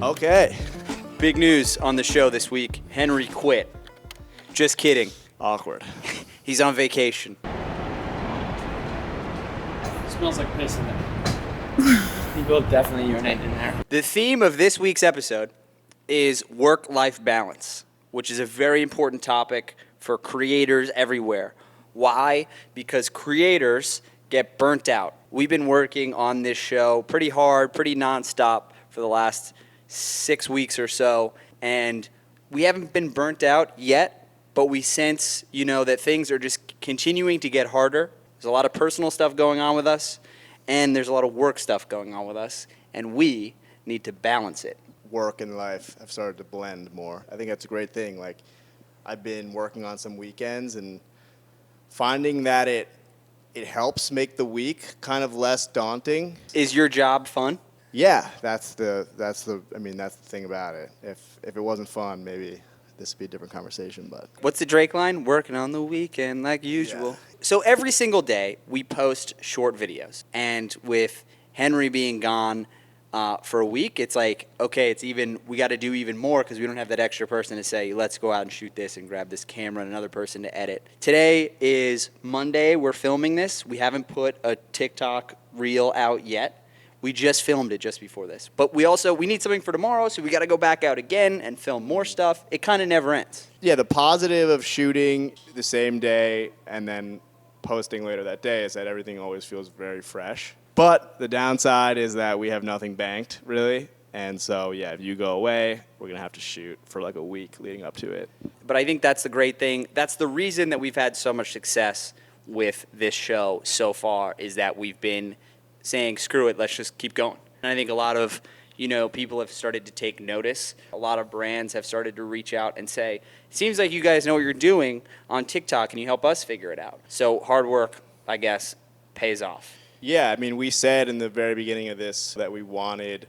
Okay. Big news on the show this week. Henry quit. Just kidding. Awkward. He's on vacation. Smells like piss in there. You both definitely urinate in there. The theme of this week's episode is work-life balance, which is a very important topic for creators everywhere. Why? Because creators get burnt out. We've been working on this show pretty hard, pretty nonstop for the last 6 weeks or so, and we haven't been burnt out yet, but we sense, that things are just continuing to get harder. There's a lot of personal stuff going on with us, and there's a lot of work stuff going on with us, and we need to balance it. Work and life have started to blend more. I think that's a great thing. Like, I've been working on some weekends and finding that it helps make the week kind of less daunting. Is your job fun? Yeah, that's the thing about it. If it wasn't fun, maybe this would be a different conversation, but. What's the Drake line? Working on the weekend like usual. Yeah. So every single day we post short videos, and with Henry being gone for a week, it's like, okay, we got to do even more because we don't have that extra person to say, let's go out and shoot this and grab this camera and another person to edit. Today is Monday. We're filming this. We haven't put a TikTok reel out yet. We just filmed it just before this. But we need something for tomorrow, so we got to go back out again and film more stuff. It kind of never ends. Yeah, the positive of shooting the same day and then posting later that day is that everything always feels very fresh. But the downside is that we have nothing banked, really. And so, yeah, if you go away, we're going to have to shoot for like a week leading up to it. But I think that's the great thing. That's the reason that we've had so much success with this show so far, is that we've been saying, screw it, let's just keep going. And I think a lot of, people have started to take notice. A lot of brands have started to reach out and say, it seems like you guys know what you're doing on TikTok. Can you help us figure it out? So hard work, I guess, pays off. Yeah, we said in the very beginning of this that we wanted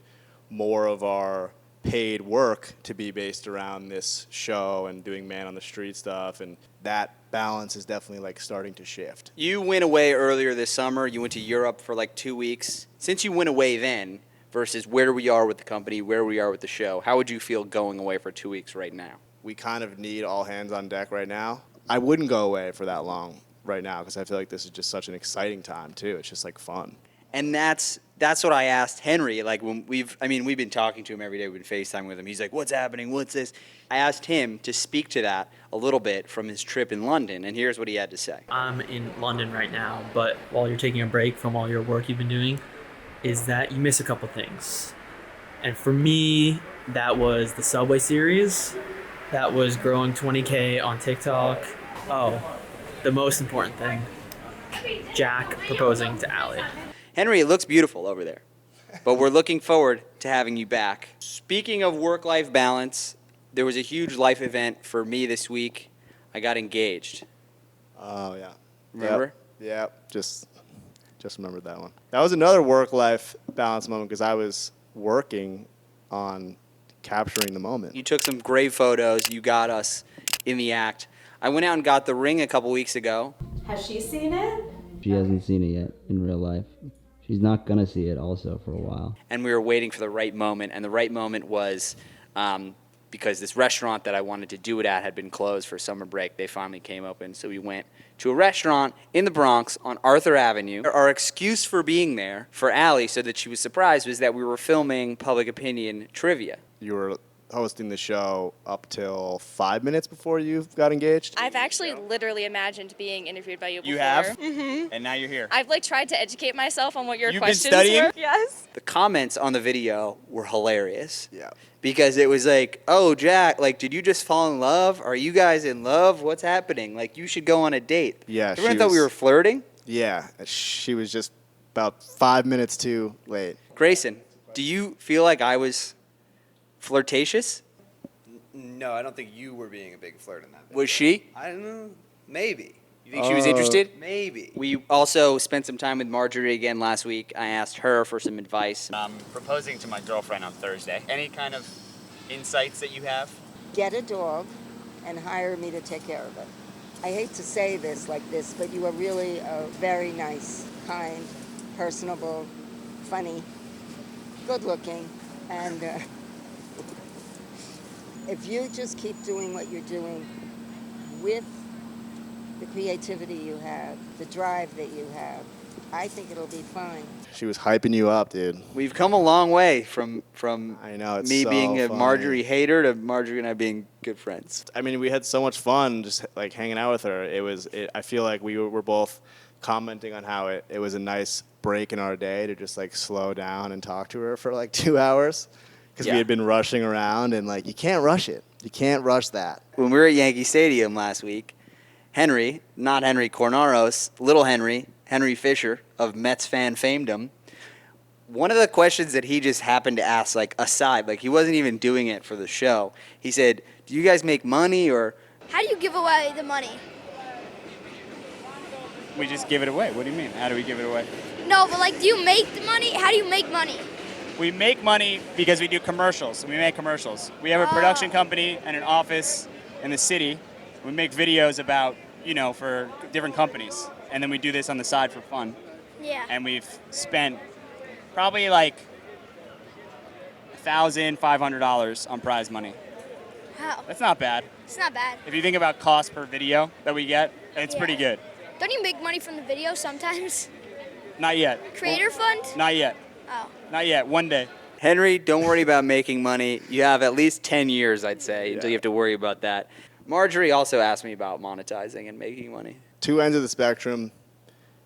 more of our paid work to be based around this show and doing man on the street stuff, and that balance is definitely like starting to shift. You went away earlier this summer. You went to Europe for like 2 weeks. Since you went away then versus where we are with the company, where we are with the show, how would you feel going away for 2 weeks right now? We kind of need all hands on deck right now. I wouldn't go away for that long right now because I feel like this is just such an exciting time too. It's just like fun. And that's what I asked Henry. Like when we've been talking to him every day. We've been FaceTime with him. He's like, "What's happening? What's this?" I asked him to speak to that a little bit from his trip in London, and here's what he had to say. I'm in London right now, but while you're taking a break from all your work you've been doing, is that you miss a couple things. And for me, that was the Subway series. That was growing 20K on TikTok. Oh, the most important thing, Jack proposing to Allie. Henry, it looks beautiful over there, but we're looking forward to having you back. Speaking of work-life balance, there was a huge life event for me this week. I got engaged. Oh, yeah. Remember? Yep. Just remembered that one. That was another work-life balance moment because I was working on capturing the moment. You took some great photos. You got us in the act. I went out and got the ring a couple weeks ago. Has she seen it? She hasn't seen it yet in real life. She's not going to see it also for a while. And we were waiting for the right moment, and the right moment was because this restaurant that I wanted to do it at had been closed for summer break. They finally came open, so we went to a restaurant in the Bronx on Arthur Avenue. Our excuse for being there for Allie, so that she was surprised, was that we were filming Public Opinion Trivia. You were hosting the show up till 5 minutes before you got engaged? I've actually literally imagined being interviewed by you before. You have? Mm-hmm. And now you're here. I've tried to educate myself on what your You've questions been studying? were. Yes. The comments on the video were hilarious. Yeah. Because it was like, oh, Jack, did you just fall in love? Are you guys in love? What's happening? You should go on a date. Yeah. Everyone thought we were flirting? Yeah. She was just about 5 minutes too late. Grayson, do you feel like I was flirtatious? No, I don't think you were being a big flirt in that video. Was she? I don't know. Maybe. You think she was interested? Maybe. We also spent some time with Marjorie again last week. I asked her for some advice. I'm proposing to my girlfriend on Thursday. Any kind of insights that you have? Get a dog and hire me to take care of it. I hate to say this like this, but you are really very nice, kind, personable, funny, good looking, and if you just keep doing what you're doing with the creativity you have, the drive that you have, I think it'll be fine. She was hyping you up, dude. We've come a long way from I know, it's me so being a funny. Marjorie hater to Marjorie and I being good friends. I mean, we had so much fun just like hanging out with her. I feel like we were both commenting on how it was a nice break in our day to just like slow down and talk to her for like 2 hours because Yeah. we had been rushing around, and like you can't rush it. You can't rush that. When we were at Yankee Stadium last week, Henry, not Henry Cornaros, little Henry Fisher of Mets fan famedom, one of the questions that he just happened to ask, like aside, like he wasn't even doing it for the show, he said, "Do you guys make money or?" How do you give away the money? We just give it away. What do you mean? How do we give it away? No, but like, do you make the money? How do you make money? We make money because we do commercials. We make commercials. We have a production company and an office in the city. We make videos about, for different companies. And then we do this on the side for fun. Yeah. And we've spent probably like $1,500 on prize money. How? That's not bad. It's not bad. If you think about cost per video that we get, it's pretty good. Don't you make money from the video sometimes? Not yet. Creator fund? Not yet. Oh. Not yet. One day. Henry, don't worry about making money. You have at least 10 years, I'd say, until you have to worry about that. Marjorie also asked me about monetizing and making money. Two ends of the spectrum.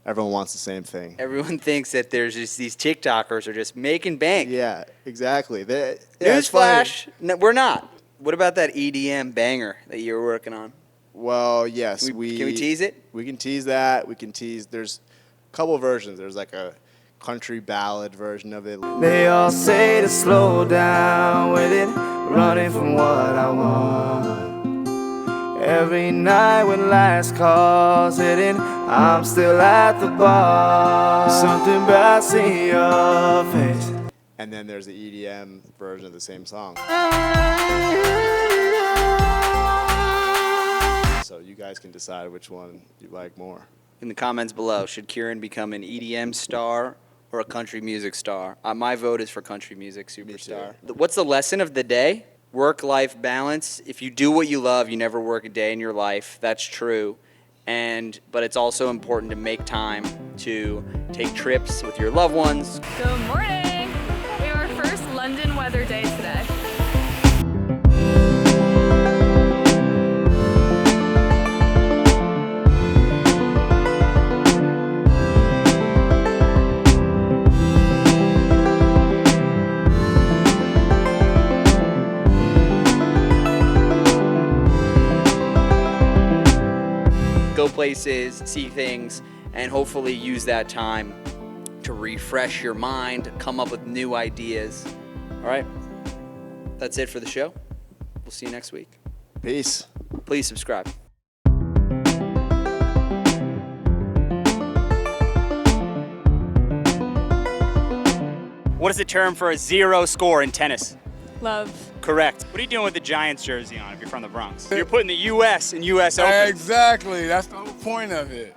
Everyone wants the same thing. Everyone thinks that there's just these TikTokers are just making bank. Yeah, exactly. It's Newsflash, no, we're not. What about that EDM banger that you were working on? Well, yes. Can we tease it? We can tease that. We can tease. There's a couple versions. There's like a country ballad version of it. They all say to slow down with it, running from what I want. Every night when last calls hitting, I'm still at the bar. Something about seeing your face. And then there's the EDM version of the same song. So you guys can decide which one you like more. In the comments below, should Kieran become an EDM star or a country music star? My vote is for country music superstar. What's the lesson of the day? Work-life balance. If you do what you love, you never work a day in your life. That's true. But it's also important to make time to take trips with your loved ones. Good morning. We have our first London weather day today. Go places, see things, and hopefully use that time to refresh your mind, come up with new ideas. All right, that's it for the show. We'll see you next week. Peace. Please subscribe. What is the term for a 0 score in tennis? Love. Correct. What are you doing with the Giants jersey on if you're from the Bronx? You're putting the U.S. in U.S. Open. Exactly. That's the whole point of it.